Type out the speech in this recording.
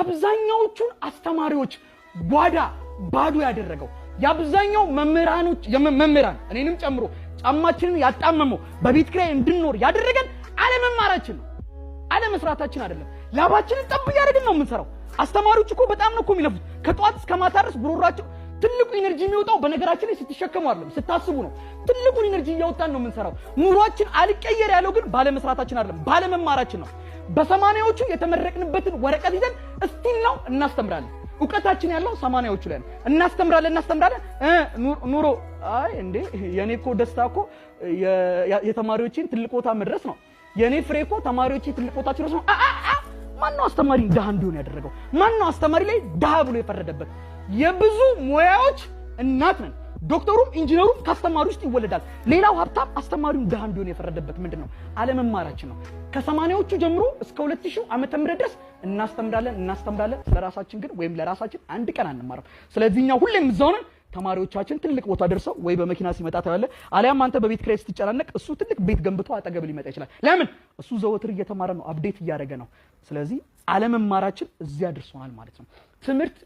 ያብዛኛዎቹን አስተማሪዎች ጓዳ ባዶ ያደረገው ያብዛኛው መምህራን እኔንም ጨምሮ ጫማችንን ያጣመመው በቤት ኪራይ እንድንኖር ያደረገን አለመማራችን ነው አለመስራታችን አይደለም ላባችንን ጠብ ያደረግን ነው የምንሰራው አስተማሪዎች እኮ በጣም ነው እኮ የሚለፉት ከጧት እስከ ማታ ድረስ ብሮራቸው ትልቁ ኢነርጂ የሚወጣው በነገራችን ላይ ስትሸከሙ አይደለም ስታስቡ ነው ትልቁ ኢነርጂ ያወጣን ነው የምንሰራው ኑሯችን አልቀየር ያለው ግን ባለመስራታችን አይደለም ባለመማራችን ነው በሰማኒያዎቹ የተመረቅንበትን ወረቀት ይዘን እስቲል ነው እናስተምራለን ዕውቀታችን ያለው ሰማኒያዎቹ ላይ ነው እናስተምራለን ኑሮ አይ እንዴ የኔኮ ደስታኮ የተማሪዎችን ትልቅ ቦታ መድረስ ነው የኔ ፍሬኮ ተማሪዎችን ትልቅ ቦታ ድረስ ነው ማን ነው አስተማሪ ዳህ እንዲሆን ያደረገው ማን ነው አስተማሪ ላይ ዳህ ብሎ የፈረደበት የብዙ ሙያዎች እናት ነን ዶክተሩም ኢንጂነሩም ካስተማሪ ውስጥ ይወለዳል ሌላው ሀብታም አስተማሪው ዳህ እንዲሆን የፈረደበት ምንድነው አለመማራችን ነው ከ80ዎቹ ጀምሮ እስከ 2000 ዓመተ ምህረት ድረስ እናስተምራለን ስለራሳችን ግን ወይም ለራሳችን አንድ ቀን አንማርም ስለዚህኛ ሁሌም እዛው ተማሪዎቻችን ትልቅ ቦታ ደርሰው ወይ በመኪና ሲመጣ ታያለ አሊያም አንተ በቤት ኪራይ ስትጨናነቅ እሱ ትልቅ ቤት ገንብቶ አጠገብ ሊመጣ ይችላል ለምን እሱ ዘወትር እየተማረ ነው አፕዴት እያደረገ ነው ስለዚህ አለመማራችን እዚያ ደርሶናል ማለት ነው ትምህርት